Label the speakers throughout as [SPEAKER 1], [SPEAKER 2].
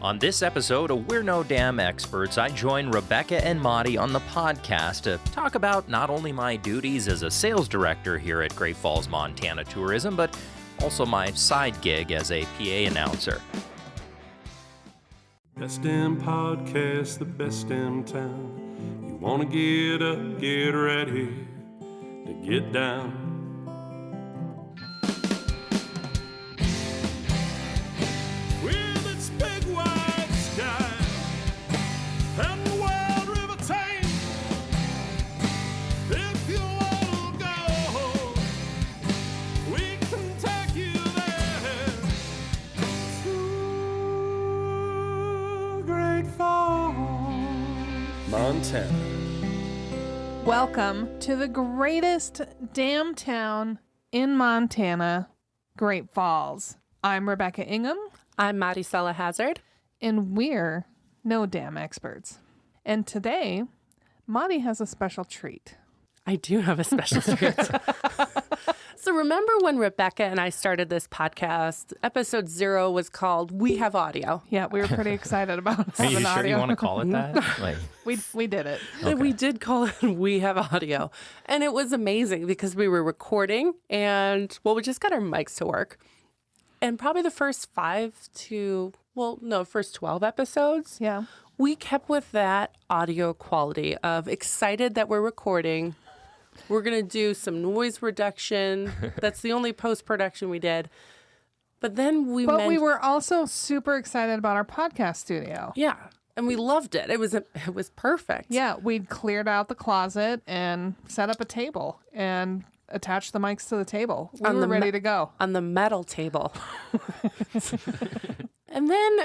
[SPEAKER 1] On this episode of We're No Damn Experts, I join Rebecca and Monty on the podcast to talk about not only my duties as a sales director here at Great Falls, Montana Tourism, but also my side gig as a PA announcer.
[SPEAKER 2] Best damn podcast, the best damn town. You wanna get up, get ready to get down. With its big wide sky and the wild river Thames, if you wanna go, we can take you there to Great Falls, Montana.
[SPEAKER 3] Welcome to the greatest damn town in Montana, Great Falls. I'm Rebecca Ingham,
[SPEAKER 4] I'm Maricela Hazard.
[SPEAKER 3] and we're no damn experts. And today, Monty has a special treat.
[SPEAKER 4] I do have a special treat. So remember when Rebecca and I started this podcast, episode 0 was called We Have Audio.
[SPEAKER 3] Yeah, we were pretty excited about
[SPEAKER 1] Are you
[SPEAKER 3] having
[SPEAKER 1] sure
[SPEAKER 3] audio.
[SPEAKER 1] you want to call it that? Like,
[SPEAKER 3] We did it.
[SPEAKER 1] Okay.
[SPEAKER 4] We did call it We Have Audio. And it was amazing because we were recording and, we just got our mics to work. And probably the first 12 episodes,
[SPEAKER 3] Yeah.
[SPEAKER 4] we kept with that audio quality of excited that we're recording. We're going to do some noise reduction. That's the only post-production we did. But then we
[SPEAKER 3] But we were also super excited about our podcast studio.
[SPEAKER 4] Yeah, and we loved it. It was perfect.
[SPEAKER 3] Yeah, we'd cleared out the closet and set up a table and attached the mics to the table. We were ready to go.
[SPEAKER 4] On the metal table. And then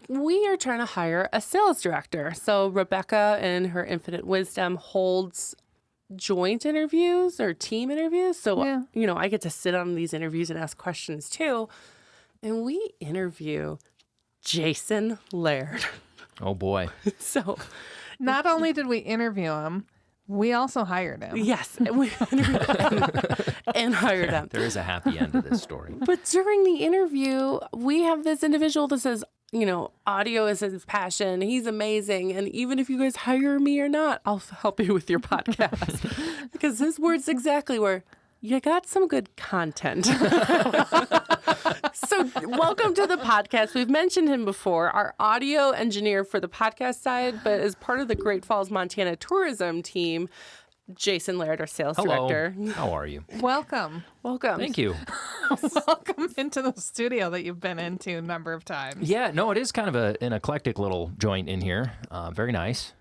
[SPEAKER 4] we are trying to hire a sales director. So Rebecca, in her infinite wisdom, holds joint interviews or team interviews. So,
[SPEAKER 3] Yeah.
[SPEAKER 4] I get to sit on these interviews and ask questions too. And we interview Jason Laird.
[SPEAKER 1] oh boy.
[SPEAKER 4] So,
[SPEAKER 3] Not only did we interview him, we also hired him.
[SPEAKER 4] yes, and we interviewed him and hired him.
[SPEAKER 1] There is a happy end to this story.
[SPEAKER 4] But during the interview, we have this individual that says, audio is his passion. He's amazing. And even if you guys hire me or not, I'll help you with your podcast. Because his words exactly were, you got some good content. So welcome to the podcast. We've mentioned him before, our audio engineer for the podcast side, but as part of the Great Falls, Montana tourism team, Jason Laird, our sales
[SPEAKER 1] Hello.
[SPEAKER 4] director.
[SPEAKER 1] How are you?
[SPEAKER 3] Welcome.
[SPEAKER 4] Welcome.
[SPEAKER 1] Thank you.
[SPEAKER 3] Welcome into the studio that you've been into a number of times.
[SPEAKER 1] Yeah, no, it is kind of an eclectic little joint in here. Very nice.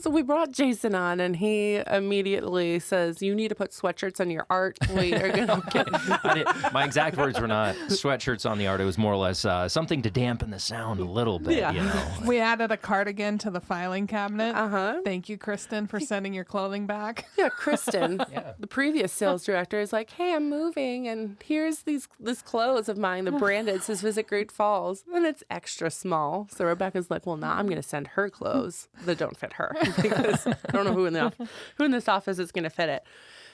[SPEAKER 4] So we brought Jason on, and he immediately says, "You need to put sweatshirts on your art. We are gonna get."
[SPEAKER 1] My exact words were not sweatshirts on the art. It was more or less something to dampen the sound a little bit,
[SPEAKER 4] Yeah.
[SPEAKER 3] We added a cardigan to the filing cabinet.
[SPEAKER 4] Uh-huh.
[SPEAKER 3] Thank you, Kristen, for sending your clothing back.
[SPEAKER 4] Yeah, Kristen, the previous sales director, is like, "Hey, I'm moving, and here's this clothes of mine. The branded says Visit Great Falls, and it's extra small." So Rebecca's like, "Well, I'm going to send her clothes that don't fit her because I don't know who in this office is going to fit it."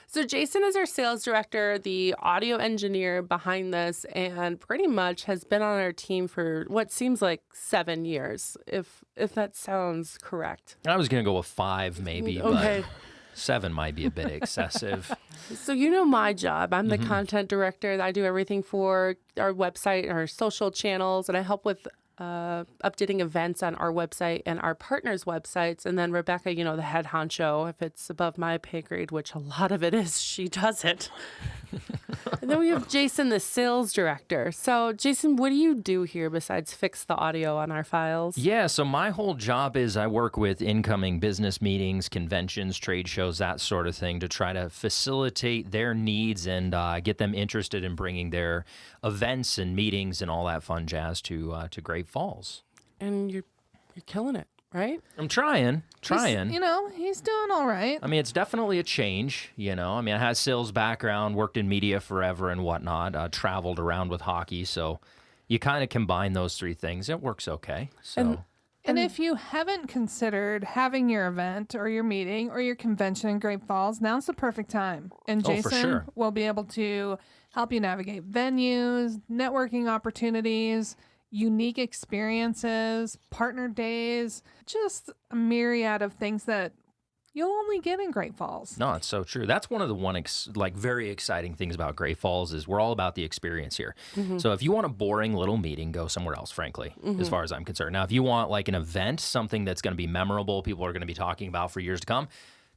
[SPEAKER 4] So Jason is our sales director, the audio engineer behind this, and pretty much has been on our team for what seems like 7 years, if that sounds correct.
[SPEAKER 1] I was going to go with 5 maybe,
[SPEAKER 4] Okay.
[SPEAKER 1] but 7 might be a bit excessive.
[SPEAKER 4] So my job. I'm the content director. I do everything for our website, our social channels, and I help with updating events on our website and our partners' websites. And then Rebecca, the head honcho, if it's above my pay grade, which a lot of it is, she does it. And then we have Jason, the sales director. So, Jason, what do you do here besides fix the audio on our files?
[SPEAKER 1] Yeah, so my whole job is I work with incoming business meetings, conventions, trade shows, that sort of thing to try to facilitate their needs and get them interested in bringing their events and meetings and all that fun jazz to Great Falls.
[SPEAKER 4] And you're killing it, right?
[SPEAKER 1] I'm trying.
[SPEAKER 3] He's doing all right.
[SPEAKER 1] I mean, it's definitely a change, I mean, I had a sales background, worked in media forever and whatnot, traveled around with hockey, so you kind of combine those 3 things. It works okay, so...
[SPEAKER 3] And if you haven't considered having your event or your meeting or your convention in Great Falls, now's the perfect time. And
[SPEAKER 1] Oh, for
[SPEAKER 3] Jason
[SPEAKER 1] sure.
[SPEAKER 3] will be able to help you navigate venues, networking opportunities, unique experiences, partner days, just a myriad of things that you'll only get in Great Falls.
[SPEAKER 1] No, it's so true. That's one of the very exciting things about Great Falls is we're all about the experience here. So if you want a boring little meeting, go somewhere else, frankly, as far as I'm concerned. Now, if you want like an event, something that's going to be memorable, people are going to be talking about for years to come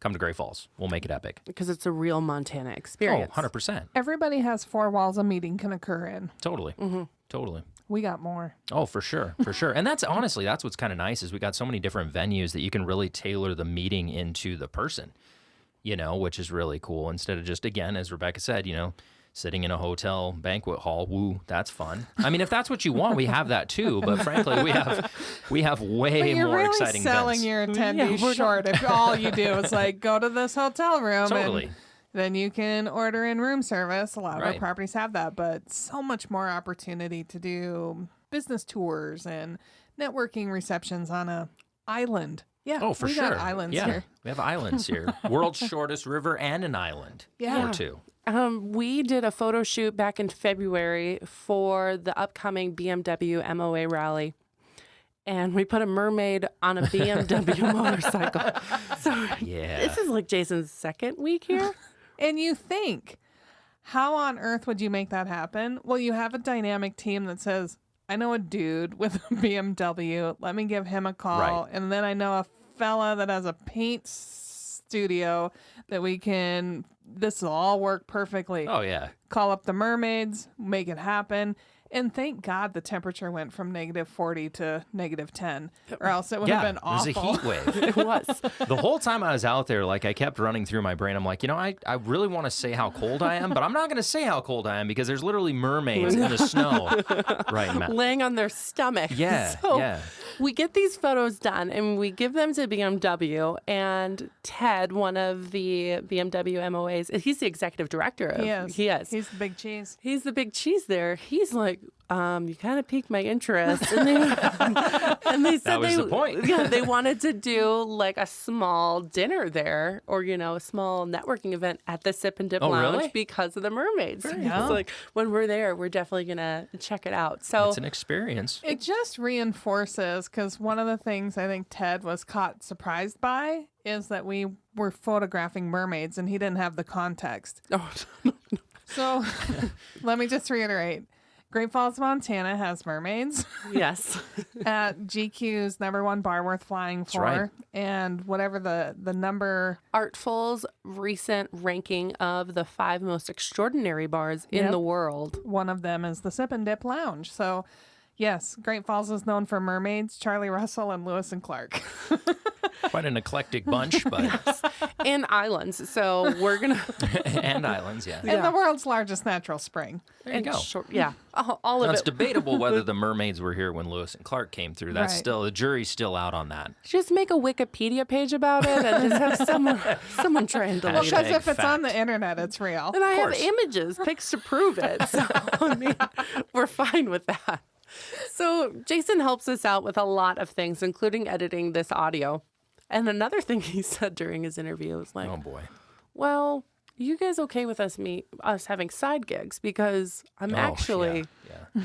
[SPEAKER 1] to Great Falls. We'll make it epic.
[SPEAKER 4] Because it's a real Montana experience.
[SPEAKER 1] Oh, 100%.
[SPEAKER 3] Everybody has 4 walls a meeting can occur in.
[SPEAKER 1] Totally. Totally.
[SPEAKER 3] We got more.
[SPEAKER 1] Oh, for sure. For sure. And that's what's kind of nice is we got so many different venues that you can really tailor the meeting into the person, which is really cool. Instead of just, again, as Rebecca said, sitting in a hotel banquet hall. Woo, that's fun. I mean, if that's what you want, we have that too. But frankly, we have way more
[SPEAKER 3] really
[SPEAKER 1] exciting
[SPEAKER 3] selling
[SPEAKER 1] events.
[SPEAKER 3] your attendees short if all you do is like go to this hotel room
[SPEAKER 1] Totally.
[SPEAKER 3] and then you can order in room service. A lot of our
[SPEAKER 1] Right.
[SPEAKER 3] properties have that, but so much more opportunity to do business tours and networking receptions on a island. Yeah,
[SPEAKER 1] Oh, for
[SPEAKER 3] we
[SPEAKER 1] sure.
[SPEAKER 3] got islands
[SPEAKER 1] yeah,
[SPEAKER 3] here.
[SPEAKER 1] we have islands here. World's shortest river and an island.
[SPEAKER 3] Yeah.
[SPEAKER 1] Or two.
[SPEAKER 4] We did a photo shoot back in February for the upcoming BMW MOA rally. And we put a mermaid on a BMW motorcycle. So
[SPEAKER 1] Yeah.
[SPEAKER 4] this is like Jason's second week here.
[SPEAKER 3] And you think, how on earth would you make that happen? Well, you have a dynamic team that says, I know a dude with a BMW. Let me give him a call.
[SPEAKER 1] Right.
[SPEAKER 3] And then I know a fella that has a paint studio that this will all work perfectly.
[SPEAKER 1] Oh, yeah.
[SPEAKER 3] Call up the mermaids, make it happen. And thank God the temperature went from -40 to -10, or else it would have been awful.
[SPEAKER 1] It was a heat wave.
[SPEAKER 4] It was.
[SPEAKER 1] The whole time I was out there, like I kept running through my brain. I'm like, I really want to say how cold I am, but I'm not going to say how cold I am because there's literally mermaids in the snow right now.
[SPEAKER 4] Laying on their stomach.
[SPEAKER 1] Yeah,
[SPEAKER 4] So
[SPEAKER 1] yeah.
[SPEAKER 4] we get these photos done and we give them to BMW. And Ted, one of the BMW MOAs, he's the executive director of.
[SPEAKER 3] He is.
[SPEAKER 4] is.
[SPEAKER 3] He's the big cheese.
[SPEAKER 4] He's the big cheese there. He's like, you kind of piqued my interest. And they, said
[SPEAKER 1] That was the point.
[SPEAKER 4] Yeah, they wanted to do like a small dinner there or, a small networking event at the Sip and Dip
[SPEAKER 1] Oh,
[SPEAKER 4] Lounge
[SPEAKER 1] really?
[SPEAKER 4] because of the mermaids.
[SPEAKER 3] cool.
[SPEAKER 4] It's like, when we're there, we're definitely going to check it out. So
[SPEAKER 1] It's an experience.
[SPEAKER 3] It just reinforces, because one of the things I think Ted was caught surprised by is that we were photographing mermaids and he didn't have the context.
[SPEAKER 4] Oh,
[SPEAKER 3] So let me just reiterate. Great Falls, Montana has mermaids
[SPEAKER 4] yes.
[SPEAKER 3] at GQ's #1 bar worth flying for.
[SPEAKER 1] right.
[SPEAKER 3] And whatever the number.
[SPEAKER 4] Artful's recent ranking of the 5 most extraordinary bars in
[SPEAKER 3] Yep.
[SPEAKER 4] the world.
[SPEAKER 3] One of them is the Sip and Dip Lounge. So, yes, Great Falls is known for mermaids, Charlie Russell, and Lewis and Clark.
[SPEAKER 1] Quite an eclectic bunch, but
[SPEAKER 4] And islands. So we're going to...
[SPEAKER 1] and islands, yeah.
[SPEAKER 3] And the world's largest natural spring.
[SPEAKER 1] There you go.
[SPEAKER 4] All of
[SPEAKER 1] Now, it's
[SPEAKER 4] it.
[SPEAKER 1] debatable whether the mermaids were here when Lewis and Clark came through. That's
[SPEAKER 3] Right.
[SPEAKER 1] still the jury's still out on that.
[SPEAKER 4] Just make a Wikipedia page about it and just have someone try and delete
[SPEAKER 3] Well,
[SPEAKER 4] it.
[SPEAKER 3] because
[SPEAKER 1] Hashtag
[SPEAKER 3] if it's on
[SPEAKER 1] fact.
[SPEAKER 3] the internet, it's real.
[SPEAKER 4] And I have
[SPEAKER 1] course.
[SPEAKER 4] images, pics to prove it. So, I mean, we're fine with that. So Jason helps us out with a lot of things, including editing this audio. And another thing he said during his interview was like,
[SPEAKER 1] Oh boy.
[SPEAKER 4] well, you guys okay with us having side gigs? Because I'm actually
[SPEAKER 1] yeah.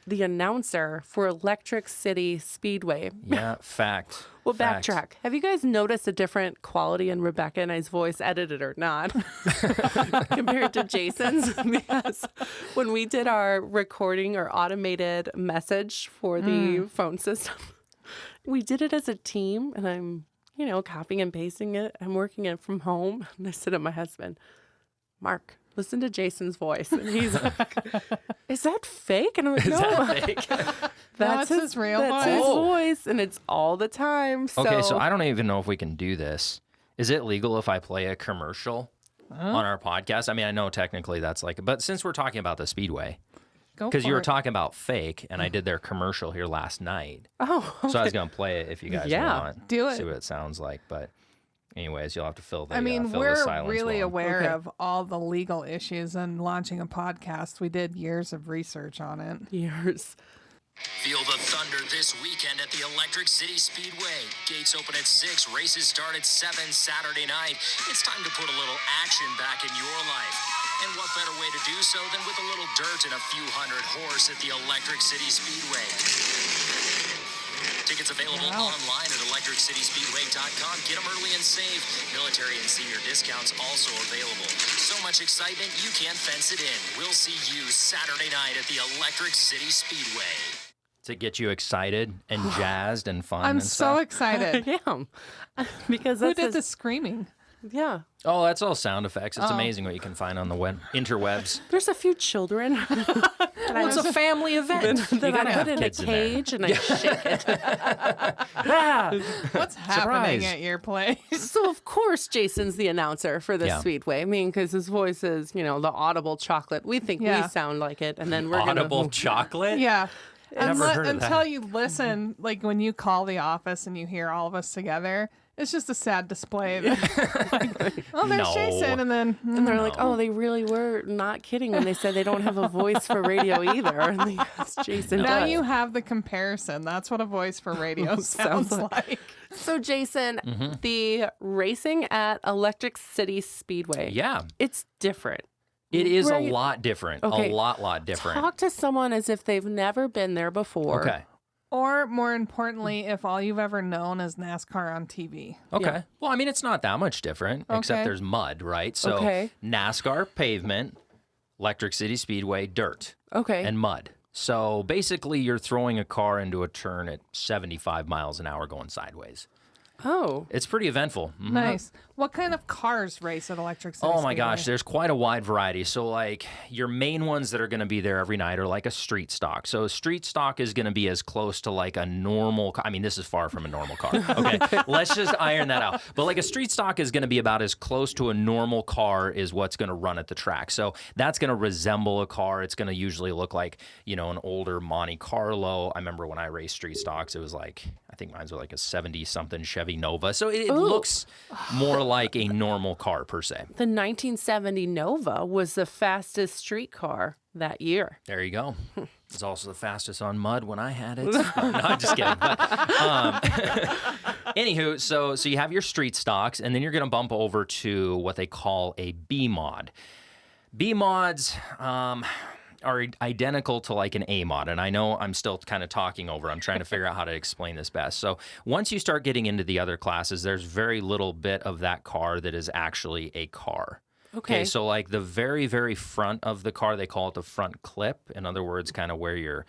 [SPEAKER 4] the announcer for Electric City Speedway.
[SPEAKER 1] Yeah, fact.
[SPEAKER 4] Well,
[SPEAKER 1] Fact.
[SPEAKER 4] backtrack. Have you guys noticed a different quality in Rebecca and I's voice, edited or not, compared to Jason's? Because when we did our recording or automated message for the phone system, we did it as a team, and I'm, copying and pasting it. I'm working it from home, and I said to my husband, Mark, listen to Jason's voice. And he's like, is that fake? And I'm like, no.
[SPEAKER 1] that fake?
[SPEAKER 3] That's his real
[SPEAKER 4] That's
[SPEAKER 3] voice.
[SPEAKER 4] his
[SPEAKER 1] Oh.
[SPEAKER 4] voice, and it's all the time.
[SPEAKER 1] Okay, so I don't even know if we can do this. Is it legal if I play a commercial on our podcast? I mean, I know technically that's but since we're talking about the Speedway,
[SPEAKER 3] Go
[SPEAKER 1] because
[SPEAKER 3] for
[SPEAKER 1] you were
[SPEAKER 3] it.
[SPEAKER 1] talking about fake, and I did their commercial here last night.
[SPEAKER 4] Oh,
[SPEAKER 1] So I was going to play it if you guys
[SPEAKER 4] Yeah,
[SPEAKER 1] want.
[SPEAKER 3] do it.
[SPEAKER 1] See what it sounds like. But anyways, you'll have to fill the
[SPEAKER 3] I mean,
[SPEAKER 1] fill the
[SPEAKER 3] we're
[SPEAKER 1] silence
[SPEAKER 3] really
[SPEAKER 1] while-
[SPEAKER 3] aware
[SPEAKER 4] Okay.
[SPEAKER 3] of all the legal issues in launching a podcast. We did years of research on it.
[SPEAKER 4] years.
[SPEAKER 1] Feel the thunder this weekend at the Electric City Speedway. Gates open at 6, races start at 7 Saturday night. It's time to put a little action back in your life. And what better way to do so than with a little dirt and a few hundred horse at the Electric City Speedway. Tickets available online at electriccityspeedway.com. Get them early and save. Military and senior discounts also available. So much excitement, you can't fence it in. We'll see you Saturday night at the Electric City Speedway. To get you excited and jazzed and fun.
[SPEAKER 3] I'm
[SPEAKER 1] and
[SPEAKER 3] so
[SPEAKER 1] stuff.
[SPEAKER 3] excited.
[SPEAKER 4] I am. Because
[SPEAKER 3] Who
[SPEAKER 4] that's
[SPEAKER 3] did the screaming?
[SPEAKER 4] Yeah.
[SPEAKER 1] Oh, that's all sound effects. It's amazing what you can find on the interwebs.
[SPEAKER 4] There's a few children.
[SPEAKER 1] Well, it's a family event.
[SPEAKER 4] that I put in a cage and I shake it.
[SPEAKER 3] What's happening at your place?
[SPEAKER 4] So, of course, Jason's the announcer for the
[SPEAKER 1] Yeah.
[SPEAKER 4] Speedway. I mean, because his voice is, the audible chocolate. We think we sound like it, and then we're
[SPEAKER 1] Audible chocolate?
[SPEAKER 3] Yeah.
[SPEAKER 1] Never heard of
[SPEAKER 3] Until
[SPEAKER 1] that.
[SPEAKER 3] you listen, like when you call the office and you hear all of us together, it's just a sad display. Like, oh, there's
[SPEAKER 1] No.
[SPEAKER 3] Jason. And then,
[SPEAKER 4] And they're like, oh, they really were not kidding when they said they don't have a voice for radio either. And yes, Jason
[SPEAKER 3] now
[SPEAKER 4] does.
[SPEAKER 3] you have the comparison. That's what a voice for radio sounds like.
[SPEAKER 4] So, Jason, the racing at Electric City Speedway,
[SPEAKER 1] Yeah.
[SPEAKER 4] it's different.
[SPEAKER 1] It is a
[SPEAKER 4] Right.
[SPEAKER 1] lot different.
[SPEAKER 4] Okay.
[SPEAKER 1] A lot different.
[SPEAKER 4] Talk to someone as if they've never been there before.
[SPEAKER 1] Okay.
[SPEAKER 3] Or more importantly, if all you've ever known is NASCAR on TV.
[SPEAKER 1] Okay.
[SPEAKER 4] Yeah.
[SPEAKER 1] Well, I mean, it's not that much different, except
[SPEAKER 3] Okay.
[SPEAKER 1] there's mud, right? So
[SPEAKER 4] Okay.
[SPEAKER 1] NASCAR pavement, Electric City Speedway dirt
[SPEAKER 4] Okay.
[SPEAKER 1] and mud. So basically, you're throwing a car into a turn at 75 miles an hour going sideways.
[SPEAKER 4] Oh.
[SPEAKER 1] It's pretty eventful. Mhm.
[SPEAKER 3] Nice. What kind of cars race at Electric City
[SPEAKER 1] Oh my
[SPEAKER 3] Speedway?
[SPEAKER 1] gosh, there's quite a wide variety. So like your main ones that are going to be there every night are like a street stock. So a street stock is going to be as close to like a normal I mean, this is far from a normal car. Okay. Let's just iron that out. But like a street stock is going to be about as close to a normal car is what's going to run at the track. So that's going to resemble a car. It's going to usually look like, an older Monte Carlo. I remember when I raced street stocks, it was like I think mine were like a 70-something Chevy Nova. So it looks more like a normal car per se.
[SPEAKER 4] The 1970 Nova was the fastest street car that year.
[SPEAKER 1] There you go. It's also the fastest on mud when I had it. No, I'm just kidding. But, anywho, so you have your street stocks, and then you're going to bump over to what they call a B mod. B mods are identical to like an A mod, and I know I'm still kind of talking over. I'm trying to figure out how to explain this best. So once you start getting into the other classes, there's very little bit of that car that is actually a car.
[SPEAKER 4] Okay.
[SPEAKER 1] So like the very, very front of the car, they call it the front clip. In other words, kind of where your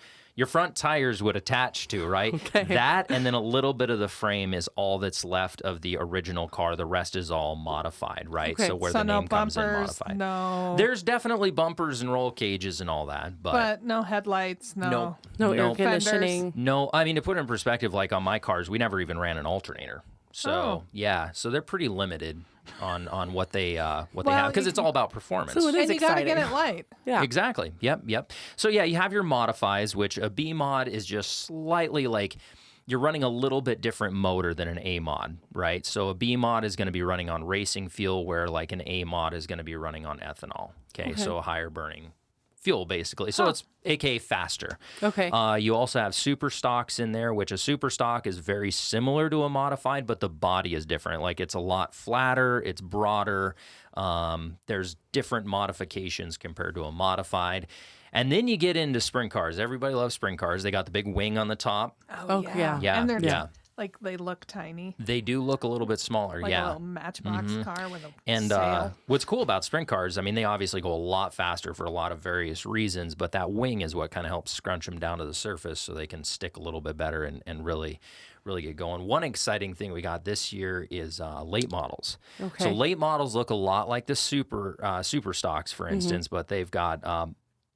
[SPEAKER 1] front tires would attach to, right?
[SPEAKER 4] Okay.
[SPEAKER 1] That and then a little bit of the frame is all that's left of the original car. The rest is all modified, right?
[SPEAKER 4] Okay.
[SPEAKER 1] So where
[SPEAKER 3] So
[SPEAKER 1] the
[SPEAKER 3] no
[SPEAKER 1] name comes in
[SPEAKER 3] bumpers,
[SPEAKER 1] modified.
[SPEAKER 3] no.
[SPEAKER 1] There's definitely bumpers and roll cages and all that,
[SPEAKER 3] But no headlights, no.
[SPEAKER 4] No air
[SPEAKER 1] no,
[SPEAKER 4] conditioning.
[SPEAKER 1] no. I mean, to put it in perspective, like on my cars, we never even ran an alternator. So
[SPEAKER 3] Oh.
[SPEAKER 1] yeah, so they're pretty limited on what they have
[SPEAKER 3] Well,
[SPEAKER 1] because it's all about performance.
[SPEAKER 4] So it is
[SPEAKER 3] And you got to
[SPEAKER 4] exciting.
[SPEAKER 3] get it light.
[SPEAKER 4] Yeah.
[SPEAKER 1] Exactly. Yep. So yeah, you have your modifies, which a B mod is just slightly like you're running a little bit different motor than an A mod, right? So a B mod is going to be running on racing fuel, where like an A mod is going to be running on ethanol. Okay, so a higher burning fuel basically. So it's aka faster.
[SPEAKER 4] Okay.
[SPEAKER 1] You also have super stocks in there, which a super stock is very similar to a modified, but the body is different. Like it's a lot flatter, it's broader. There's different modifications compared to a modified. And then you get into sprint cars. Everybody loves sprint cars. They got the big wing on the top.
[SPEAKER 4] Oh, yeah.
[SPEAKER 1] Yeah,
[SPEAKER 3] And they're
[SPEAKER 1] yeah.
[SPEAKER 3] like they look tiny.
[SPEAKER 1] They do look a little bit smaller.
[SPEAKER 3] Like
[SPEAKER 1] yeah.
[SPEAKER 3] a little matchbox car with a
[SPEAKER 1] And
[SPEAKER 3] sail.
[SPEAKER 1] what's cool about sprint cars, I mean, they obviously go a lot faster for a lot of various reasons, but that wing is what kind of helps scrunch them down to the surface so they can stick a little bit better and really get going. One exciting thing we got this year is late models.
[SPEAKER 4] Okay.
[SPEAKER 1] So late models look a lot like the super stocks, for instance, but they've got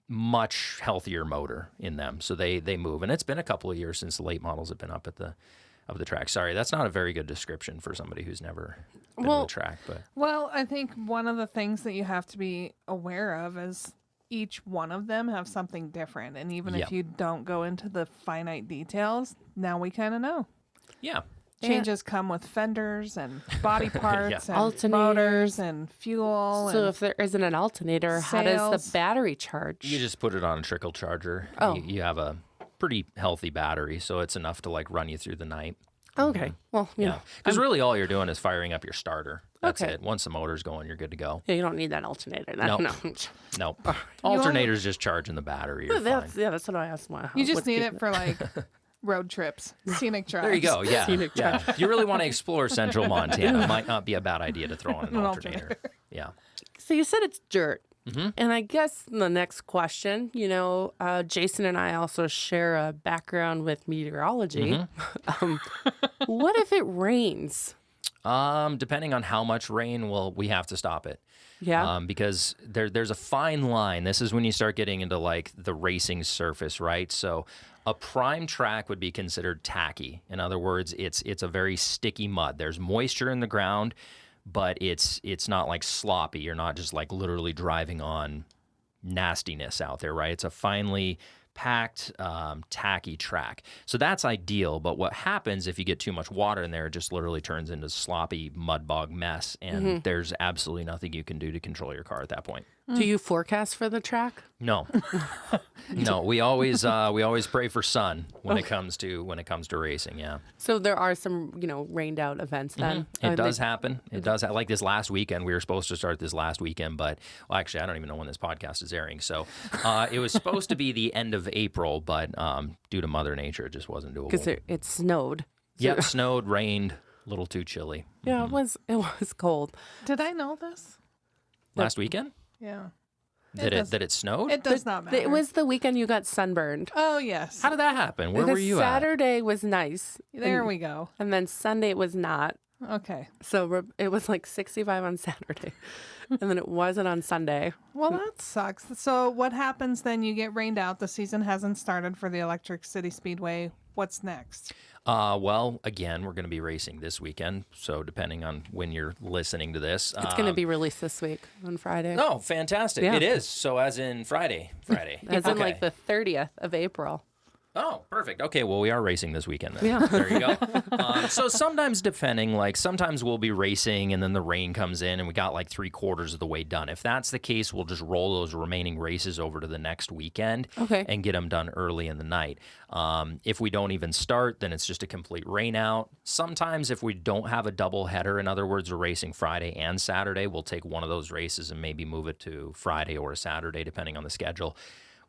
[SPEAKER 1] much healthier motor in them, so they move. And it's been a couple of years since the late models have been up at the track. Sorry, that's not a very good description for somebody who's never been to the track. But
[SPEAKER 3] Well, I think one of the things that you have to be aware of is each one of them have something different. And even
[SPEAKER 1] Yep.
[SPEAKER 3] if you don't go into the finite details, now we kind of know.
[SPEAKER 1] yeah.
[SPEAKER 3] Changes come with fenders and body parts and
[SPEAKER 4] Alternators.
[SPEAKER 3] motors and fuel.
[SPEAKER 4] So
[SPEAKER 3] and
[SPEAKER 4] if there isn't an alternator, how does
[SPEAKER 3] Sails.
[SPEAKER 4] the battery charge?
[SPEAKER 1] You just put it on a trickle charger.
[SPEAKER 4] Oh.
[SPEAKER 1] You have a pretty healthy battery, so it's enough to like run you through the night.
[SPEAKER 4] Okay. Well, you
[SPEAKER 1] Yeah,
[SPEAKER 4] know,
[SPEAKER 1] because really all you're doing is firing up your starter. That's
[SPEAKER 4] Okay.
[SPEAKER 1] it. Once the motor's going, you're good to go.
[SPEAKER 4] yeah, you don't need that alternator.
[SPEAKER 1] Nope.
[SPEAKER 4] No.
[SPEAKER 1] Nope. Alternator's just charging the battery. You're fine.
[SPEAKER 4] That's what I asked.
[SPEAKER 3] You just need it for like road trips, scenic drives.
[SPEAKER 1] There you go. Yeah.
[SPEAKER 4] Scenic
[SPEAKER 1] Yeah. If you really want to explore central Montana, it might not be a bad idea to throw on an alternator. Yeah.
[SPEAKER 4] So you said it's dirt. And I guess the next question, you know, Jason and I also share a background with meteorology. What if it rains?
[SPEAKER 1] Depending on how much rain, we have to stop it.
[SPEAKER 4] Yeah.
[SPEAKER 1] Because there's a fine line. This is when you start getting into like the racing surface, right? So a prime track would be considered tacky. In other words, it's a very sticky mud. There's moisture in the ground, but it's not like sloppy. You're not just like literally driving on nastiness out there, right? It's a finely packed, tacky track. So that's ideal. But what happens if you get too much water in there, it just literally turns into sloppy mud bog mess. And there's absolutely nothing you can do to control your car at that point.
[SPEAKER 4] Do you forecast for the track?
[SPEAKER 1] No, no. We always pray for sun when it comes to racing. Yeah,
[SPEAKER 4] So there are some, you know, rained out events then.
[SPEAKER 1] it does happen. It does. Like this last weekend, we were supposed to start this last weekend, but well, actually, I don't even know when this podcast is airing. So it was supposed to be the end of April, but due to Mother Nature, it just wasn't doable.
[SPEAKER 4] Because it snowed.
[SPEAKER 1] Yep, snowed, rained, a little too chilly.
[SPEAKER 4] Yeah, it was cold.
[SPEAKER 3] Did I know this?
[SPEAKER 1] Last weekend,
[SPEAKER 3] Yeah.
[SPEAKER 1] that it snowed.
[SPEAKER 3] It does not matter.
[SPEAKER 4] It was the weekend you got sunburned.
[SPEAKER 3] Oh, yes.
[SPEAKER 1] How did that happen? Where
[SPEAKER 4] Because
[SPEAKER 1] were you
[SPEAKER 4] Saturday was nice.
[SPEAKER 3] There we go.
[SPEAKER 4] And then Sunday it was not.
[SPEAKER 3] Okay.
[SPEAKER 4] So it was like 65 on Saturday. And then it wasn't on Sunday.
[SPEAKER 3] Well, that sucks. So what happens then? You get rained out. The season hasn't started for the Electric City Speedway. What's next?
[SPEAKER 1] Well, again, we're going to be racing this weekend. So depending on when you're listening to this,
[SPEAKER 4] It's going to be released this week on Friday.
[SPEAKER 1] Oh, fantastic!
[SPEAKER 4] Yeah.
[SPEAKER 1] It is. So as in Friday.
[SPEAKER 4] As in like the 30th of April.
[SPEAKER 1] Oh, perfect. Okay, well, we are racing this weekend then.
[SPEAKER 4] Yeah.
[SPEAKER 1] There you go. So sometimes sometimes we'll be racing and then the rain comes in and we got like 3/4 of the way done. If that's the case, we'll just roll those remaining races over to the next weekend and get them done early in the night. If we don't even start, then it's just a complete rain out. Sometimes if we don't have a double header, in other words, we're racing Friday and Saturday, we'll take one of those races and maybe move it to Friday or a Saturday, depending on the schedule.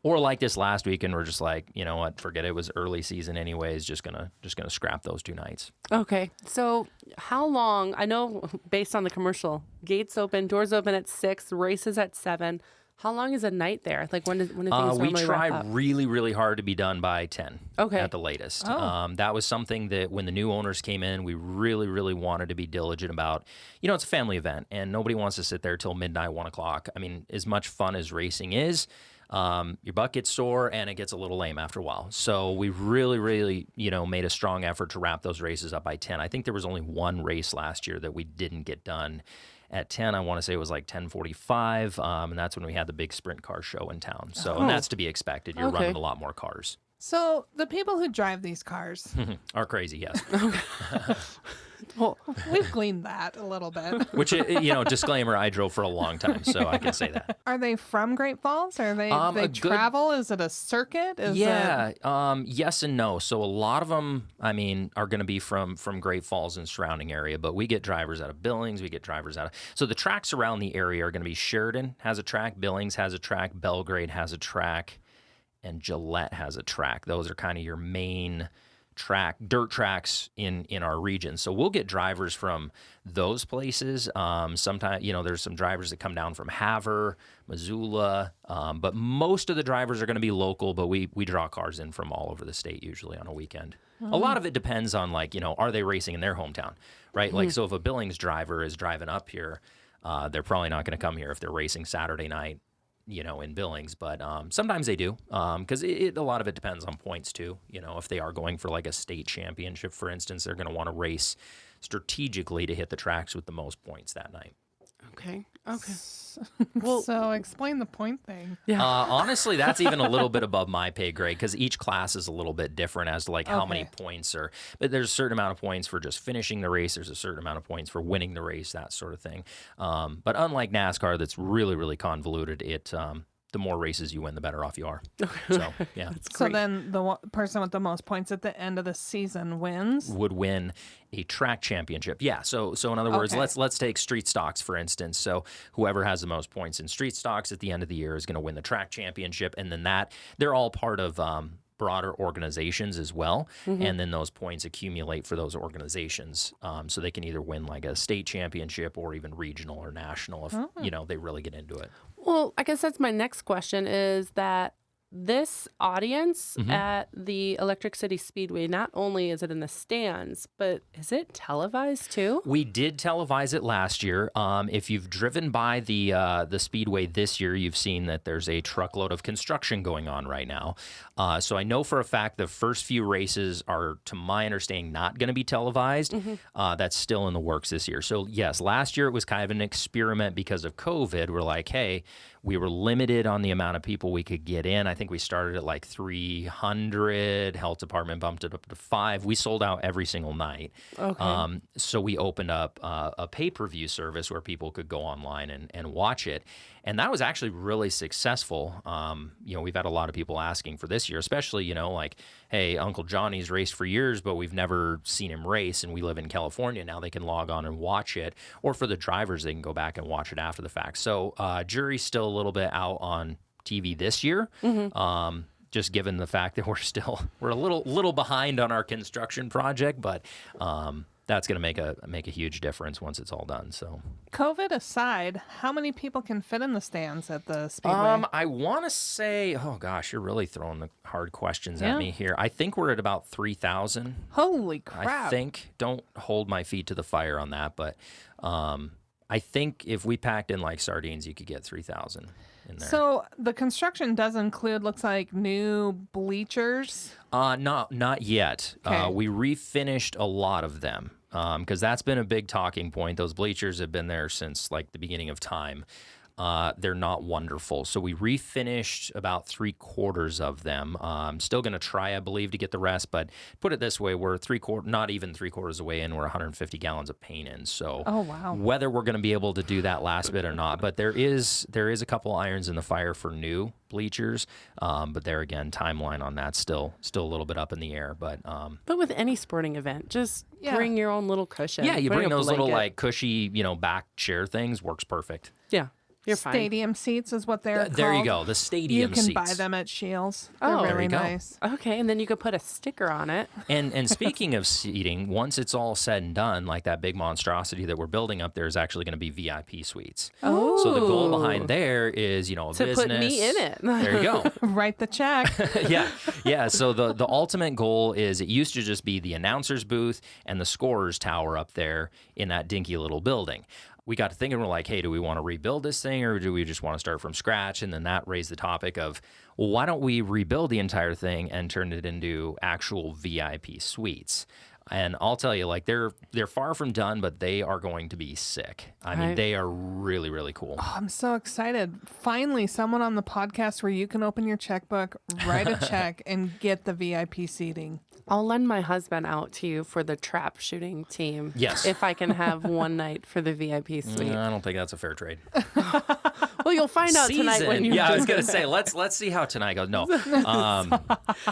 [SPEAKER 1] Or like this last weekend, we're just like, you know what, forget it. It was early season anyways, just gonna scrap those 2 nights.
[SPEAKER 4] Okay. So how long, I know based on the commercial, gates open, doors open at 6, races at 7. How long is a night there? Like when do things normally
[SPEAKER 1] We
[SPEAKER 4] wrap
[SPEAKER 1] try
[SPEAKER 4] up?
[SPEAKER 1] really, really hard to be done by 10
[SPEAKER 4] Okay.
[SPEAKER 1] at the latest.
[SPEAKER 3] Oh.
[SPEAKER 1] That was something that when the new owners came in, we really, really wanted to be diligent about. You know, it's a family event and nobody wants to sit there till midnight, 1 o'clock. I mean, as much fun as racing is, your butt gets sore and it gets a little lame after a while. So we really, really, made a strong effort to wrap those races up by 10. I think there was only one race last year that we didn't get done at 10. I want to say it was like 10:45, and that's when we had the big sprint car show in town. So and that's to be expected. You're running a lot more cars.
[SPEAKER 3] So the people who drive these cars
[SPEAKER 1] Are crazy, yes.
[SPEAKER 3] well, we've gleaned that a little bit.
[SPEAKER 1] Which, disclaimer, I drove for a long time, so I can say that.
[SPEAKER 3] Are they from Great Falls? Are they travel? Is it a circuit?
[SPEAKER 1] Yes and no. So a lot of them, are going to be from Great Falls and surrounding area, but we get drivers out of Billings, so the tracks around the area are going to be Sheridan has a track, Billings has a track, Belgrade has a track, and Gillette has a track. Those are kind of your main dirt tracks in our region. So we'll get drivers from those places. Sometimes, there's some drivers that come down from Havre, Missoula, but most of the drivers are going to be local, but we draw cars in from all over the state usually on a weekend. A lot of it depends on are they racing in their hometown, right? Like, so if a Billings driver is driving up here, they're probably not going to come here if they're racing Saturday night, in Billings, but sometimes they do, because a lot of it depends on points too. If they are going for like a state championship, for instance, they're going to want to race strategically to hit the tracks with the most points that night.
[SPEAKER 4] Okay.
[SPEAKER 3] Well, so explain the point thing.
[SPEAKER 4] Yeah.
[SPEAKER 1] Honestly, that's even a little bit above my pay grade because each class is a little bit different as to how many points are. But there's a certain amount of points for just finishing the race. There's a certain amount of points for winning the race, that sort of thing. But unlike NASCAR, that's really, really convoluted. the more races you win, the better off you are. So, yeah.
[SPEAKER 3] So then the person with the most points at the end of the season wins?
[SPEAKER 1] Would win a track championship. Yeah. So in other words, let's take street stocks, for instance. So whoever has the most points in street stocks at the end of the year is going to win the track championship. And then they're all part of broader organizations as well. And then those points accumulate for those organizations. So they can either win like a state championship or even regional or national if, they really get into it.
[SPEAKER 4] Well, I guess that's my next question is that this audience at the Electric City Speedway, not only is it in the stands, but is it televised too?
[SPEAKER 1] We did televise it last year. If you've driven by the Speedway this year, you've seen that there's a truckload of construction going on right now. So I know for a fact the first few races are, to my understanding, not going to be televised. That's still in the works this year. So yes, last year it was kind of an experiment because of COVID. We're like, hey, we were limited on the amount of people we could get in. I think we started at like 300. Health department bumped it up to 5. We sold out every single night.
[SPEAKER 4] Okay.
[SPEAKER 1] So we opened up a pay-per-view service where people could go online and watch it. And that was actually really successful. We've had a lot of people asking for this year, especially, like, hey, Uncle Johnny's raced for years, but we've never seen him race, and we live in California. Now they can log on and watch it. Or for the drivers, they can go back and watch it after the fact. So jury's still a little bit out on TV this year. Just given the fact that we're a little behind on our construction project, but that's going to make a huge difference once it's all done. So,
[SPEAKER 3] COVID aside, how many people can fit in the stands at the Speedway?
[SPEAKER 1] I want to say, oh gosh, you're really throwing the hard questions at me here. I think we're at about 3,000.
[SPEAKER 3] Holy crap!
[SPEAKER 1] I think. Don't hold my feet to the fire on that, but I think if we packed in like sardines, you could get 3,000 in there.
[SPEAKER 3] So the construction does include, looks like, new bleachers.
[SPEAKER 1] Not yet.
[SPEAKER 3] Okay.
[SPEAKER 1] We refinished a lot of them. Because that's been a big talking point. Those bleachers have been there since like the beginning of time. They're not wonderful. So we refinished about 3/4 of them. I'm still going to try, I believe, to get the rest. But put it this way, we're not even 3/4 away in. We're 150 gallons of paint in. So whether we're going to be able to do that last bit or not. But there is a couple irons in the fire for new bleachers. But there again, timeline on that still a little bit up in the air. But
[SPEAKER 4] with any sporting event, just bring your own little cushion.
[SPEAKER 1] Yeah, you bring those little
[SPEAKER 4] blanket.
[SPEAKER 1] like cushy, back chair things. Works perfect.
[SPEAKER 4] Yeah. You're fine.
[SPEAKER 3] Stadium seats is what they're called.
[SPEAKER 1] There you go. The stadium seats.
[SPEAKER 3] You can buy them at Shields. They're
[SPEAKER 4] Oh,
[SPEAKER 3] very
[SPEAKER 1] there you go.
[SPEAKER 3] nice.
[SPEAKER 4] Okay, and then you could put a sticker on it.
[SPEAKER 1] And speaking of seating, once it's all said and done, like that big monstrosity that we're building up there is actually going to be VIP suites.
[SPEAKER 4] Oh.
[SPEAKER 1] So the goal behind there is, a
[SPEAKER 4] to
[SPEAKER 1] business.
[SPEAKER 4] put me in it.
[SPEAKER 1] There you go.
[SPEAKER 3] Write the check.
[SPEAKER 1] Yeah. So the ultimate goal is it used to just be the announcer's booth and the scorer's tower up there in that dinky little building. We got to thinking, we're like, hey, do we want to rebuild this thing or do we just want to start from scratch? And then that raised the topic of, well, why don't we rebuild the entire thing and turn it into actual VIP suites? And I'll tell you, like, they're far from done, but they are going to be sick. I mean, they are really, really cool.
[SPEAKER 3] Oh, I'm so excited. Finally, someone on the podcast where you can open your checkbook, write a check, and get the VIP seating.
[SPEAKER 4] I'll lend my husband out to you for the trap shooting team.
[SPEAKER 1] Yes.
[SPEAKER 4] If I can have one night for the VIP suite.
[SPEAKER 1] I don't think that's a fair trade.
[SPEAKER 4] Well, you'll find out tonight when you.
[SPEAKER 1] Yeah, I was gonna say let's see how tonight goes. No,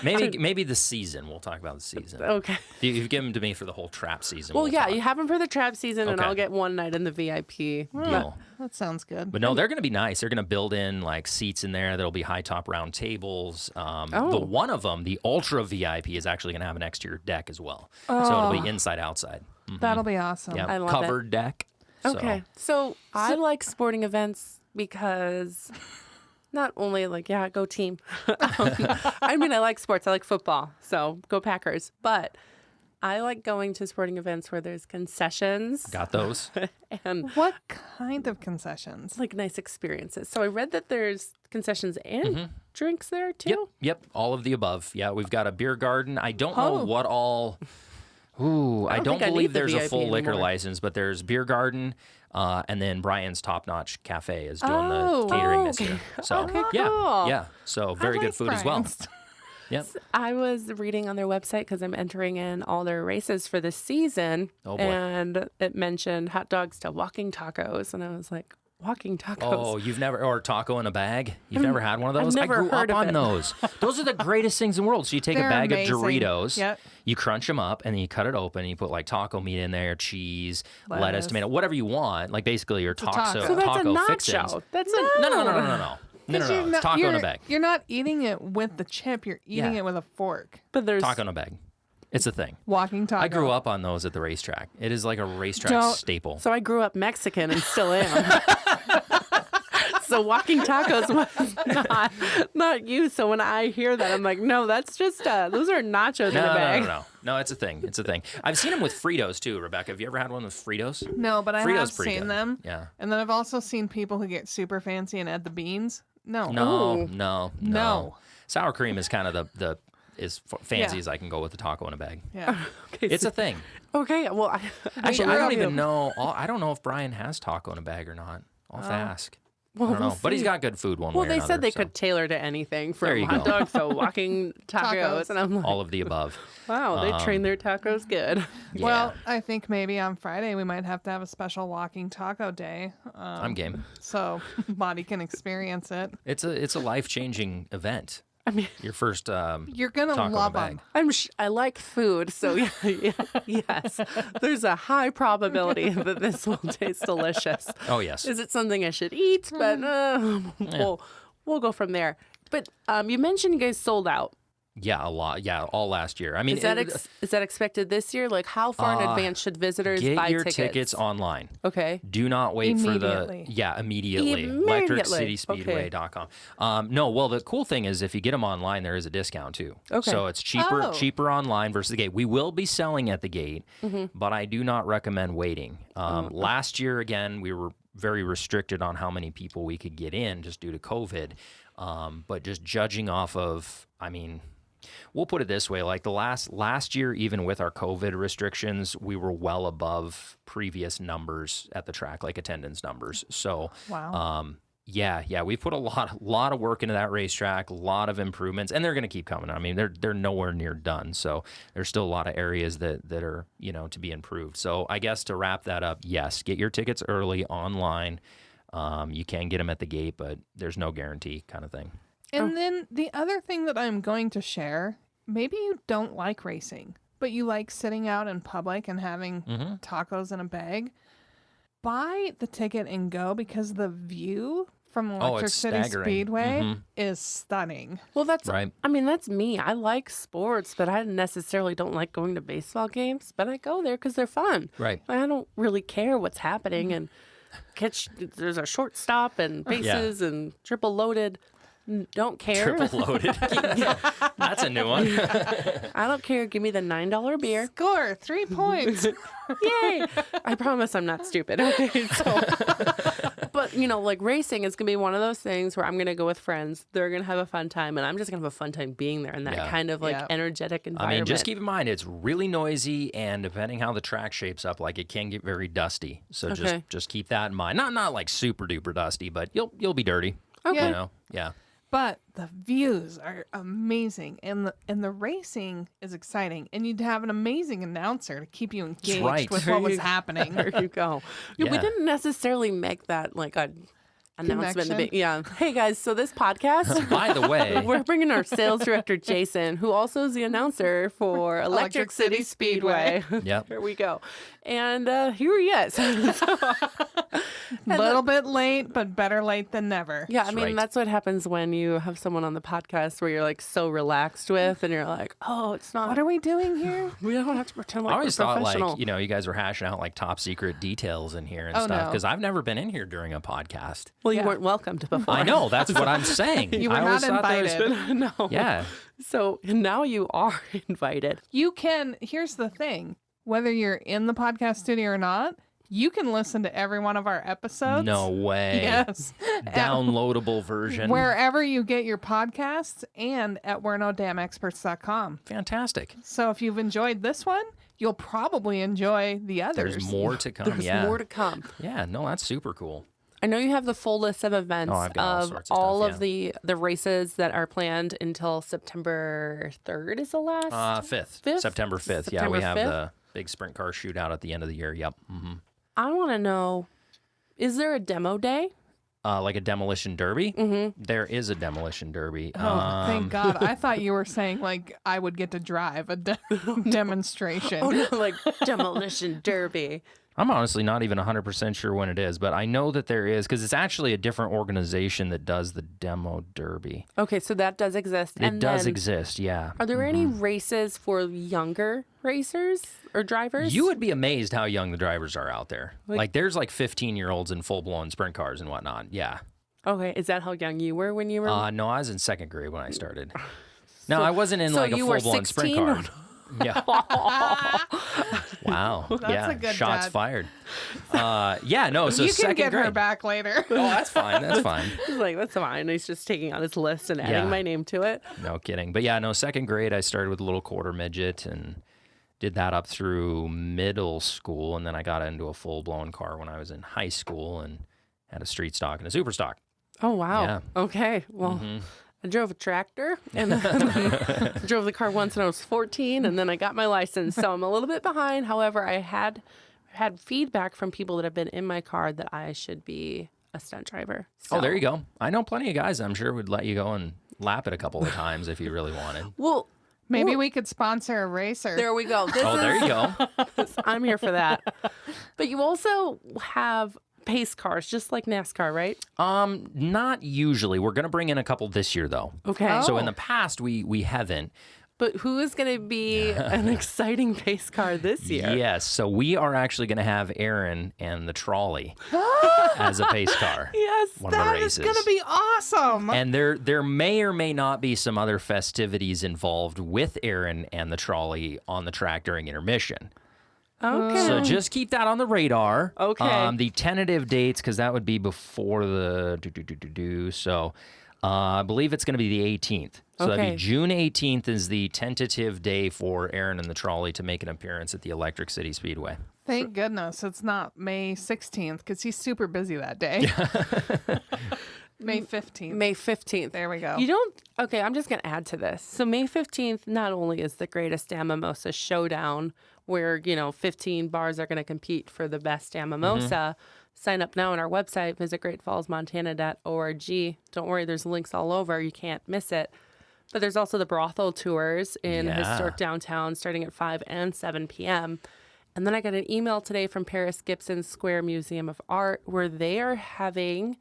[SPEAKER 1] maybe the season. We'll talk about the season.
[SPEAKER 4] Okay.
[SPEAKER 1] You've given them to me for the whole trap season.
[SPEAKER 4] Well,
[SPEAKER 1] we'll
[SPEAKER 4] yeah,
[SPEAKER 1] talk.
[SPEAKER 4] you have them for the trap season, and
[SPEAKER 1] Okay.
[SPEAKER 4] I'll get one night in the VIP.
[SPEAKER 1] Deal.
[SPEAKER 3] That sounds good.
[SPEAKER 1] But no, they're going to be nice. They're going to build in like seats in there. There'll be high top round tables. The one of them, the Ultra VIP, is actually going to have an exterior deck as well. So it'll be inside outside.
[SPEAKER 3] That'll be awesome.
[SPEAKER 1] Yeah,
[SPEAKER 4] I love
[SPEAKER 1] covered deck.
[SPEAKER 4] Okay. So I like sporting events because not only go team. I mean, I like sports. I like football. So go Packers. But I like going to sporting events where there's concessions.
[SPEAKER 1] Got those.
[SPEAKER 4] And
[SPEAKER 3] What kind of concessions?
[SPEAKER 4] like nice experiences. So I read that there's concessions and drinks there too.
[SPEAKER 1] Yep. All of the above. Yeah, we've got a beer garden. I don't know what all. Ooh, I don't
[SPEAKER 4] think I
[SPEAKER 1] believe
[SPEAKER 4] need the
[SPEAKER 1] there's a
[SPEAKER 4] VIP
[SPEAKER 1] full liquor
[SPEAKER 4] anymore.
[SPEAKER 1] license, but there's beer garden, and then Brian's Top Notch Cafe is doing the catering this year. So
[SPEAKER 4] Okay,
[SPEAKER 1] yeah,
[SPEAKER 4] cool.
[SPEAKER 1] yeah. So very good food as well. Yep.
[SPEAKER 4] I was reading on their website because I'm entering in all their races for this season.
[SPEAKER 1] Oh, boy.
[SPEAKER 4] And it mentioned hot dogs to walking tacos. And I was like, Walking tacos.
[SPEAKER 1] Oh, you've never, or taco in a bag? You've never had one of those?
[SPEAKER 4] I've never
[SPEAKER 1] I grew
[SPEAKER 4] heard
[SPEAKER 1] up
[SPEAKER 4] of
[SPEAKER 1] on
[SPEAKER 4] it.
[SPEAKER 1] those. Those are the greatest things in the world. So you take
[SPEAKER 3] They're
[SPEAKER 1] a bag
[SPEAKER 3] amazing.
[SPEAKER 1] of Doritos,
[SPEAKER 3] Yep.
[SPEAKER 1] you crunch them up, and then you cut it open, and you put like taco meat in there, cheese, lettuce,
[SPEAKER 3] Lettuce.
[SPEAKER 1] tomato, whatever you want. Like basically your taco,
[SPEAKER 3] taco.
[SPEAKER 4] So that's a
[SPEAKER 1] taco
[SPEAKER 4] nacho.
[SPEAKER 1] fixins.
[SPEAKER 4] That's a
[SPEAKER 1] No.
[SPEAKER 3] Because
[SPEAKER 1] It's taco in a bag.
[SPEAKER 3] You're not eating it with the chip. You're eating
[SPEAKER 1] Yeah.
[SPEAKER 3] it with a fork.
[SPEAKER 4] But there's
[SPEAKER 1] Taco in a bag. It's a thing.
[SPEAKER 3] Walking taco.
[SPEAKER 1] I grew up on those at the racetrack. It is like a racetrack
[SPEAKER 3] Don't-
[SPEAKER 1] staple.
[SPEAKER 4] So I grew up Mexican and still am. So walking tacos was not you. So when I hear that, I'm like, no, that's just those are nachos in a bag.
[SPEAKER 1] No, it's a thing. It's a thing. I've seen them with Fritos too, Rebecca. Have you ever had one with Fritos?
[SPEAKER 3] No, but I
[SPEAKER 1] Fritos
[SPEAKER 3] have
[SPEAKER 1] pretty
[SPEAKER 3] seen
[SPEAKER 1] good.
[SPEAKER 3] them.
[SPEAKER 1] Yeah.
[SPEAKER 3] And then I've also seen people who get super fancy and add the beans. No.
[SPEAKER 1] No. Sour cream is kind of the as fancy
[SPEAKER 3] Yeah.
[SPEAKER 1] as I can go with a taco in a bag.
[SPEAKER 3] Yeah.
[SPEAKER 4] Okay,
[SPEAKER 1] It's
[SPEAKER 4] so-
[SPEAKER 1] a thing.
[SPEAKER 4] Okay, well,
[SPEAKER 1] Actually, I don't
[SPEAKER 4] believe
[SPEAKER 1] even
[SPEAKER 4] you.
[SPEAKER 1] know. I don't know if Brian has taco in a bag or not. I'll have to ask.
[SPEAKER 4] Well,
[SPEAKER 1] I don't know.
[SPEAKER 4] we'll
[SPEAKER 1] But he's
[SPEAKER 4] see.
[SPEAKER 1] got good food one
[SPEAKER 4] Well,
[SPEAKER 1] way or
[SPEAKER 4] they
[SPEAKER 1] another.
[SPEAKER 4] said they
[SPEAKER 1] so
[SPEAKER 4] could tailor to anything
[SPEAKER 1] There
[SPEAKER 4] from
[SPEAKER 1] you
[SPEAKER 4] hot
[SPEAKER 1] go.
[SPEAKER 4] dogs to walking tacos, and I'm like,
[SPEAKER 1] all of the above.
[SPEAKER 4] wow, they train their tacos good.
[SPEAKER 1] Yeah.
[SPEAKER 3] Well, I think maybe on Friday we might have to have a special walking taco day.
[SPEAKER 1] I'm game.
[SPEAKER 3] So Monty can experience it.
[SPEAKER 1] It's a life-changing event.
[SPEAKER 4] I mean,
[SPEAKER 1] Your first
[SPEAKER 3] You're going to
[SPEAKER 1] taco in a
[SPEAKER 3] love
[SPEAKER 1] bag.
[SPEAKER 3] them.
[SPEAKER 4] I like food, so yes, there's a high probability that this will taste delicious.
[SPEAKER 1] Oh yes.
[SPEAKER 4] Is it something I should eat? But we'll go from there. But you mentioned you guys sold out.
[SPEAKER 1] Yeah, a lot. Yeah, all last year. I mean,
[SPEAKER 4] Is that expected this year? Like, how far in advance should visitors
[SPEAKER 1] get
[SPEAKER 4] buy
[SPEAKER 1] your
[SPEAKER 4] tickets?
[SPEAKER 1] online.
[SPEAKER 4] Okay.
[SPEAKER 1] Do not wait for
[SPEAKER 3] Immediately.
[SPEAKER 1] immediately. ElectricCitySpeedway.com. No, well, the cool thing is if you get them online, there is a discount too.
[SPEAKER 4] Okay.
[SPEAKER 1] So it's cheaper
[SPEAKER 3] Oh.
[SPEAKER 1] cheaper online versus the gate. We will be selling at the gate, but I do not recommend waiting. Last year, again, we were very restricted on how many people we could get in just due to COVID. But just judging off of, I mean, we'll put it this way, like the last year, even with our COVID restrictions, we were well above previous numbers at the track, like attendance numbers. So,
[SPEAKER 3] Wow.
[SPEAKER 1] yeah, we put a lot of work into that racetrack, a lot of improvements, and they're going to keep coming. I mean, they're nowhere near done. So there's still a lot of areas that are, to be improved. So I guess to wrap that up, yes, get your tickets early online. You can get them at the gate, but there's no guarantee kind of thing.
[SPEAKER 3] And then the other thing that I'm going to share, maybe you don't like racing, but you like sitting out in public and having tacos in a bag. Buy the ticket and go, because the view from Electric
[SPEAKER 1] it's
[SPEAKER 3] City
[SPEAKER 1] staggering.
[SPEAKER 3] Speedway is stunning.
[SPEAKER 4] Well, that's
[SPEAKER 1] Right.
[SPEAKER 4] I mean, that's me. I like sports, but I necessarily don't like going to baseball games. But I go there because they're fun.
[SPEAKER 1] Right.
[SPEAKER 4] I don't really care what's happening and there's a short stop and bases and triple loaded. Don't care.
[SPEAKER 1] Triple loaded. That's a new one.
[SPEAKER 4] I don't care. Give me the $9 beer.
[SPEAKER 3] Score 3 points.
[SPEAKER 4] Yay! I promise I'm not stupid. Okay, so, but like racing is gonna be one of those things where I'm gonna go with friends. They're gonna have a fun time, and I'm just gonna have a fun time being there in that
[SPEAKER 1] Yeah.
[SPEAKER 4] kind of like
[SPEAKER 3] Yeah.
[SPEAKER 4] energetic
[SPEAKER 1] I
[SPEAKER 4] environment.
[SPEAKER 1] mean, just keep in mind, it's really noisy, and depending how the track shapes up, like it can get very dusty. So
[SPEAKER 4] Okay.
[SPEAKER 1] just keep that in mind. Not like super duper dusty, but you'll be dirty.
[SPEAKER 3] Okay.
[SPEAKER 1] Yeah.
[SPEAKER 3] But the views are amazing, and the racing is exciting, and you'd have an amazing announcer to keep you engaged
[SPEAKER 1] right.
[SPEAKER 3] with
[SPEAKER 4] There
[SPEAKER 3] what was
[SPEAKER 4] you-
[SPEAKER 3] happening.
[SPEAKER 4] There you go. Yeah, we
[SPEAKER 1] Yeah.
[SPEAKER 4] didn't necessarily make that like a announcement.
[SPEAKER 3] Connection.
[SPEAKER 4] Yeah. Hey guys, so this podcast,
[SPEAKER 1] By the way,
[SPEAKER 4] we're bringing our sales director Jason, who also is the announcer for Electric City Speedway.
[SPEAKER 1] Yep.
[SPEAKER 4] Here we go, and here he is.
[SPEAKER 3] Little bit late, but better late than never.
[SPEAKER 4] Yeah, I mean,
[SPEAKER 1] right.
[SPEAKER 4] that's what happens when you have someone on the podcast where you're like so relaxed with, and you're like, oh, it's not.
[SPEAKER 3] What are we doing here?
[SPEAKER 4] We don't have to pretend like
[SPEAKER 1] I always
[SPEAKER 4] we're
[SPEAKER 1] thought
[SPEAKER 4] professional.
[SPEAKER 1] like, you guys were hashing out like top secret details in here and
[SPEAKER 3] Oh,
[SPEAKER 1] stuff,
[SPEAKER 3] no.
[SPEAKER 1] because I've never been in here during a podcast.
[SPEAKER 4] Well, you
[SPEAKER 3] Yeah.
[SPEAKER 4] weren't welcomed before.
[SPEAKER 1] I know, that's what I'm saying.
[SPEAKER 3] You were
[SPEAKER 1] I always
[SPEAKER 3] not
[SPEAKER 1] thought there was-
[SPEAKER 3] invited.
[SPEAKER 4] No.
[SPEAKER 1] Yeah.
[SPEAKER 4] So now you are invited.
[SPEAKER 3] You can, here's the thing, whether you're in the podcast studio or not, you can listen to every one of our episodes.
[SPEAKER 1] No way.
[SPEAKER 3] Yes.
[SPEAKER 1] Downloadable version.
[SPEAKER 3] Wherever you get your podcasts and at we'renodamnexperts.com.
[SPEAKER 1] Fantastic.
[SPEAKER 3] So if you've enjoyed this one, you'll probably enjoy the others.
[SPEAKER 1] There's more to come.
[SPEAKER 4] There's
[SPEAKER 1] yeah.
[SPEAKER 4] more to come.
[SPEAKER 1] Yeah, no, that's super cool.
[SPEAKER 4] I know you have the full list of events
[SPEAKER 1] Oh, I've got all
[SPEAKER 4] of
[SPEAKER 1] sorts of
[SPEAKER 4] all
[SPEAKER 1] stuff,
[SPEAKER 4] of the races that are planned until September 3rd is the last.
[SPEAKER 1] 5th.
[SPEAKER 4] Fifth?
[SPEAKER 1] September 5th. Yeah, we
[SPEAKER 4] September
[SPEAKER 1] have
[SPEAKER 4] 5th?
[SPEAKER 1] the big sprint car shootout at the end of the year. Yep.
[SPEAKER 4] I want to know Is there a demo day?
[SPEAKER 1] Like a demolition derby?
[SPEAKER 4] Mm-hmm.
[SPEAKER 1] There is a demolition derby.
[SPEAKER 3] Oh, thank God. I thought you were saying, like, I would get to drive a demonstration.
[SPEAKER 4] Oh, no, like Demolition Derby.
[SPEAKER 1] I'm honestly not even 100% sure when it is, but I know that there is because it's actually a different organization that does the demo derby.
[SPEAKER 4] Okay, so that does exist.
[SPEAKER 1] It does exist, yeah.
[SPEAKER 4] Are there any races for younger racers or drivers?
[SPEAKER 1] You would be amazed how young the drivers are out there. Like there's like 15-year-olds in full-blown sprint cars and whatnot. Yeah.
[SPEAKER 4] Okay, is that how young you were when you were?
[SPEAKER 1] No, I was in second grade when I started. No, I wasn't in like a full-blown sprint car. Yeah. Wow.
[SPEAKER 3] That's a good
[SPEAKER 1] shots
[SPEAKER 3] dad.
[SPEAKER 1] fired. Yeah, no, so
[SPEAKER 3] you can
[SPEAKER 1] second
[SPEAKER 3] get
[SPEAKER 1] grade.
[SPEAKER 3] her back later.
[SPEAKER 1] Oh, that's fine. That's fine.
[SPEAKER 4] He's like, that's fine. He's just taking on his list and adding
[SPEAKER 1] Yeah.
[SPEAKER 4] my name to it.
[SPEAKER 1] No kidding. But yeah, no, second grade, I started with a little quarter midget and did that up through middle school. And then I got into a full-blown car when I was in high school and had a street stock and a super stock.
[SPEAKER 4] Oh, wow.
[SPEAKER 1] Yeah.
[SPEAKER 4] Okay. Well, I drove a tractor and then drove the car once when I was 14 and then I got my license. So I'm a little bit behind. However, I had feedback from people that have been in my car that I should be a stunt driver. So.
[SPEAKER 1] Oh, there you go. I know plenty of guys I'm sure would let you go and lap it a couple of times if you really wanted.
[SPEAKER 4] Well,
[SPEAKER 3] Maybe we could sponsor a racer.
[SPEAKER 4] there we go.
[SPEAKER 1] There you go.
[SPEAKER 4] I'm here for that. But you also have pace cars, just like NASCAR, right?
[SPEAKER 1] Not usually. We're going to bring in a couple this year, though.
[SPEAKER 4] Okay.
[SPEAKER 1] So in the past, we haven't.
[SPEAKER 4] But who is going to be an exciting pace car this year?
[SPEAKER 1] Yes. So we are actually going to have Aaron and the trolley as a pace car.
[SPEAKER 4] Yes.
[SPEAKER 1] One of the
[SPEAKER 3] That
[SPEAKER 1] races.
[SPEAKER 3] is going to be awesome.
[SPEAKER 1] And there may or may not be some other festivities involved with Aaron and the trolley on the track during intermission.
[SPEAKER 4] Okay.
[SPEAKER 1] So just keep that on the radar.
[SPEAKER 4] Okay.
[SPEAKER 1] The tentative dates, because that would be before the So I believe it's going to be the 18th. So that'd
[SPEAKER 4] Okay.
[SPEAKER 1] be June 18th is the tentative day for Aaron and the trolley to make an appearance at the Electric City Speedway.
[SPEAKER 3] Thank goodness it's not May 16th because he's super busy that day. May 15th.
[SPEAKER 4] May 15th.
[SPEAKER 3] There we go.
[SPEAKER 4] You don't. Okay, I'm just going to add to this. So May 15th not only is the greatest damn mimosa showdown where, 15 bars are going to compete for the best damn mimosa. Sign up now on our website, visit greatfallsmontana.org. Don't worry, there's links all over. You can't miss it. But there's also the brothel tours in historic downtown starting at 5 and 7 p.m. And then I got an email today from Paris Gibson Square Museum of Art where they are having,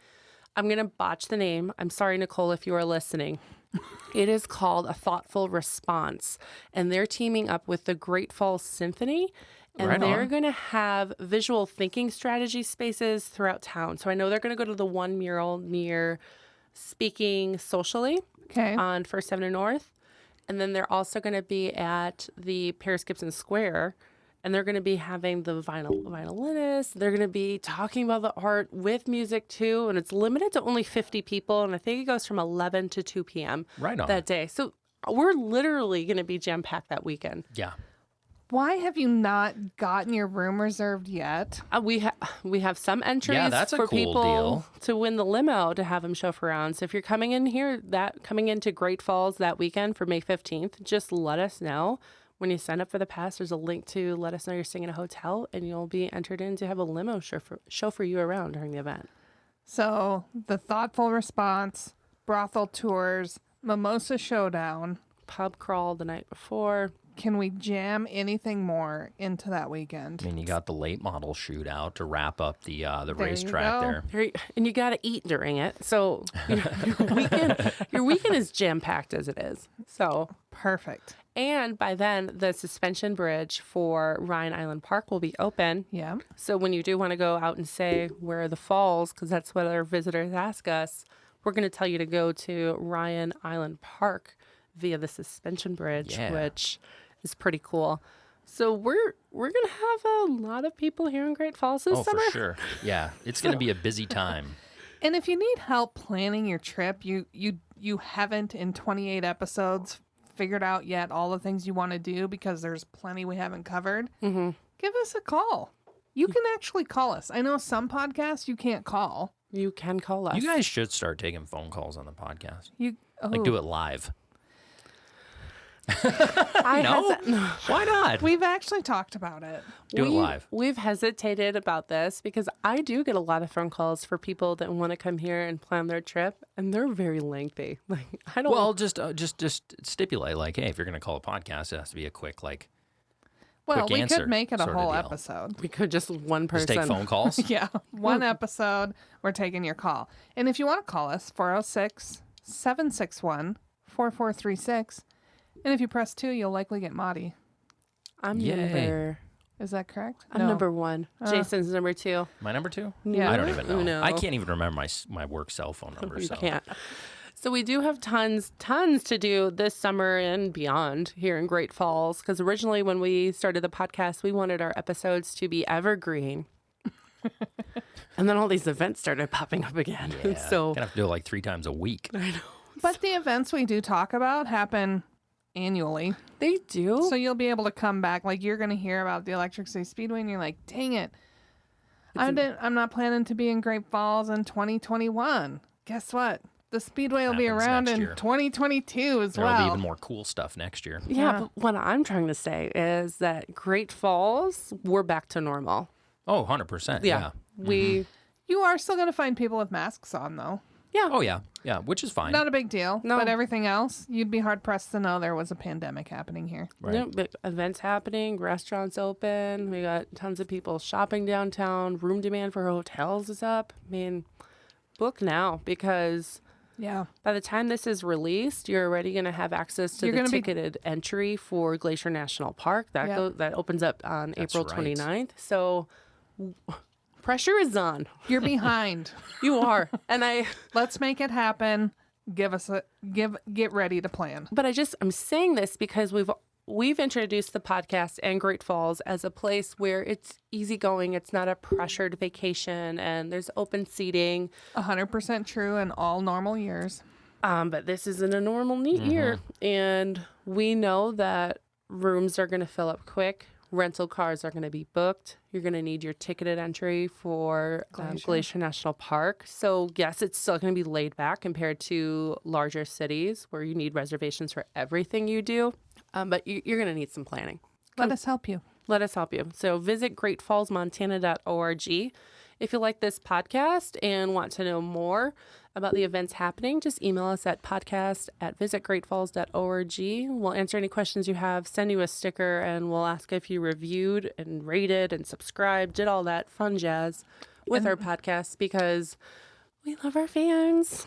[SPEAKER 4] I'm going to botch the name. I'm sorry, Nicole, if you are listening. It is called A Thoughtful Response. And they're teaming up with the Great Falls Symphony. And
[SPEAKER 1] Right
[SPEAKER 4] they're
[SPEAKER 1] on.
[SPEAKER 4] going to have visual thinking strategy spaces throughout town. So I know they're going to go to the one mural near Speaking Socially
[SPEAKER 3] Okay.
[SPEAKER 4] on First Avenue North. And then they're also going to be at the Paris Gibson Square. And they're going to be having the violinists. They're going to be talking about the art with music too. And it's limited to only 50 people. And I think it goes from 11 to 2 p.m.
[SPEAKER 1] Right on.
[SPEAKER 4] that day. So we're literally going to be jam-packed that weekend.
[SPEAKER 1] Yeah.
[SPEAKER 3] Why have you not gotten your room reserved yet?
[SPEAKER 4] We have some entries
[SPEAKER 1] that's a
[SPEAKER 4] for
[SPEAKER 1] cool
[SPEAKER 4] people
[SPEAKER 1] deal.
[SPEAKER 4] to win the limo to have them chauffeur around. So if you're coming into Great Falls that weekend for May 15th, just let us know. When you sign up for the pass, there's a link to let us know you're staying in a hotel, and you'll be entered in to have a limo chauffeur you around during the event.
[SPEAKER 3] So the thoughtful response, brothel tours, mimosa showdown.
[SPEAKER 4] Pub crawl the night before.
[SPEAKER 3] Can we jam anything more into that
[SPEAKER 1] I
[SPEAKER 3] weekend?
[SPEAKER 1] mean, you got the late model shootout to wrap up the
[SPEAKER 3] There
[SPEAKER 1] racetrack
[SPEAKER 3] you go.
[SPEAKER 1] there.
[SPEAKER 4] And you got to eat during it. So your weekend is jam-packed as it is. So,
[SPEAKER 3] Perfect.
[SPEAKER 4] and by then, the suspension bridge for Ryan Island Park will be open.
[SPEAKER 3] Yeah.
[SPEAKER 4] So when you do want to go out and say, where are the falls? Because that's what our visitors ask us. We're going to tell you to go to Ryan Island Park via the suspension bridge,
[SPEAKER 1] Yeah.
[SPEAKER 4] which is pretty cool. So we're going to have a lot of people here in Great Falls this
[SPEAKER 1] Oh,
[SPEAKER 4] summer.
[SPEAKER 1] for sure. Yeah. It's going to be a busy time.
[SPEAKER 3] And if you need help planning your trip, you haven't in 28 episodes figured out yet all the things you want to do because there's plenty we haven't covered, give us a call. You can actually call us. I know some podcasts you can't call.
[SPEAKER 4] You can call us.
[SPEAKER 1] You guys should start taking phone calls on the podcast.
[SPEAKER 3] You
[SPEAKER 1] Like, do it live. No? Why not?
[SPEAKER 3] We've actually talked about it.
[SPEAKER 1] Do it live.
[SPEAKER 4] We've hesitated about this because I do get a lot of phone calls for people that want to come here and plan their trip, and they're very lengthy. Like, I don't.
[SPEAKER 1] Well, just stipulate, like, hey, if you're going to call a podcast, it has to be a quick, like,
[SPEAKER 3] Well,
[SPEAKER 1] quick
[SPEAKER 3] we
[SPEAKER 1] answer
[SPEAKER 3] could make it a
[SPEAKER 1] sort of
[SPEAKER 3] whole
[SPEAKER 1] deal.
[SPEAKER 3] episode.
[SPEAKER 4] We could just one person.
[SPEAKER 1] Just take phone calls.
[SPEAKER 3] Yeah, one episode, we're taking your call. And if you want to call us, 406-761-4436. And if you press 2, you'll likely get Maudie.
[SPEAKER 4] I'm
[SPEAKER 1] Yay.
[SPEAKER 4] number.
[SPEAKER 3] Is that correct?
[SPEAKER 4] I'm number 1. Jason's number 2.
[SPEAKER 1] My number 2?
[SPEAKER 3] Yeah.
[SPEAKER 1] I don't even know.
[SPEAKER 4] No.
[SPEAKER 1] I can't even remember my work cell phone number.
[SPEAKER 4] You
[SPEAKER 1] So
[SPEAKER 4] can't. So we do have tons to do this summer and beyond here in Great Falls. Because originally when we started the podcast, we wanted our episodes to be evergreen. And then all these events started popping up again.
[SPEAKER 1] yeah,
[SPEAKER 4] So
[SPEAKER 1] gonna have to do it like 3 times a week.
[SPEAKER 3] But the events we do talk about happen annually.
[SPEAKER 4] they do.
[SPEAKER 3] So you'll be able to come back. Like, you're going to hear about the Electric City Speedway, and you're like, dang it. I'm not planning to be in Great Falls in 2021. Guess what? The Speedway will be
[SPEAKER 1] Happens
[SPEAKER 3] around
[SPEAKER 1] next
[SPEAKER 3] in
[SPEAKER 1] year.
[SPEAKER 3] 2022 as
[SPEAKER 1] There'll
[SPEAKER 3] well.
[SPEAKER 1] be even more cool stuff next year.
[SPEAKER 4] Yeah, but what I'm trying to say is that Great Falls, we're back to normal.
[SPEAKER 1] Oh, 100%. Yeah.
[SPEAKER 4] We,
[SPEAKER 3] You are still going to find people with masks on, though.
[SPEAKER 4] yeah.
[SPEAKER 1] Oh, yeah. Yeah, which is fine.
[SPEAKER 3] Not a big deal.
[SPEAKER 4] No.
[SPEAKER 3] But everything else, you'd be hard-pressed to know there was a pandemic happening here.
[SPEAKER 1] Right.
[SPEAKER 4] Yeah, but events happening, restaurants open. We got tons of people shopping downtown. Room demand for hotels is up. I mean, book now because
[SPEAKER 3] Yeah.
[SPEAKER 4] by the time this is released, you're already going to have access to
[SPEAKER 3] You're
[SPEAKER 4] the
[SPEAKER 3] gonna be-
[SPEAKER 4] ticketed entry for Glacier National Park. That
[SPEAKER 3] Yeah.
[SPEAKER 4] that opens up on
[SPEAKER 1] That's
[SPEAKER 4] April
[SPEAKER 1] right.
[SPEAKER 4] 29th. So pressure is on.
[SPEAKER 3] You're behind.
[SPEAKER 4] You are. And
[SPEAKER 3] Let's make it happen. Get ready to plan.
[SPEAKER 4] But I'm saying this because we've introduced the podcast and Great Falls as a place where it's easygoing. It's not a pressured vacation, and there's open seating.
[SPEAKER 3] 100% true in all normal years.
[SPEAKER 4] But this isn't a normal neat year, and we know that rooms are going to fill up quick. Rental cars are going to be booked. You're going to need your ticketed entry for Glacier National Park. So, yes, it's still going to be laid back compared to larger cities where you need reservations for everything you do. But you're going to need some planning.
[SPEAKER 3] Let us help you.
[SPEAKER 4] Let us help you. So visit greatfallsmontana.org. If you like this podcast and want to know more about the events happening, just email us at podcast@visitgreatfalls.org. We'll answer any questions you have, send you a sticker, and we'll ask if you reviewed and rated and subscribed, did all that fun jazz with our podcast because we love our fans.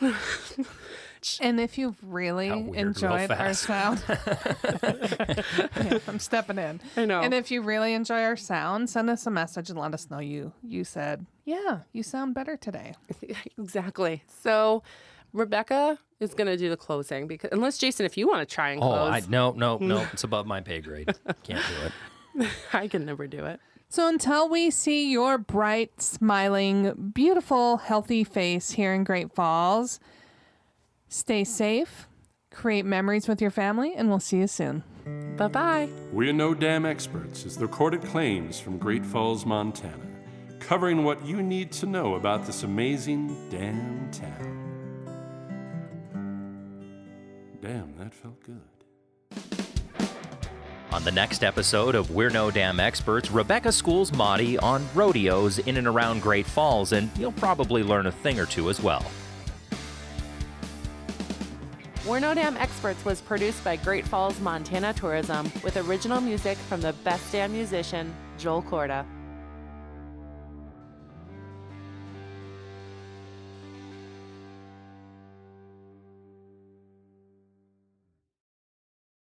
[SPEAKER 3] And if you've really
[SPEAKER 1] Got weird real
[SPEAKER 3] enjoyed our
[SPEAKER 1] fast.
[SPEAKER 3] sound, Yeah, I'm stepping in.
[SPEAKER 4] I know.
[SPEAKER 3] And if you really enjoy our sound, send us a message and let us know you said, yeah, you sound better today.
[SPEAKER 4] Exactly. So Rebecca is going to do the closing because unless Jason, if you want to try and close,
[SPEAKER 1] No. It's above my pay grade. Can't do it.
[SPEAKER 4] I can never do it.
[SPEAKER 3] So until we see your bright, smiling, beautiful, healthy face here in Great Falls, stay safe, create memories with your family, and we'll see you soon.
[SPEAKER 4] Bye-bye.
[SPEAKER 2] We're No Damn Experts is the recorded claims from Great Falls, Montana, covering what you need to know about this amazing damn town. Damn, that felt good.
[SPEAKER 1] On the next episode of We're No Damn Experts, Rebecca schools Maudie on rodeos in and around Great Falls, and you'll probably learn a thing or two as well.
[SPEAKER 4] We're No Damn Experts was produced by Great Falls, Montana Tourism with original music from the best damn musician, Joel Corda.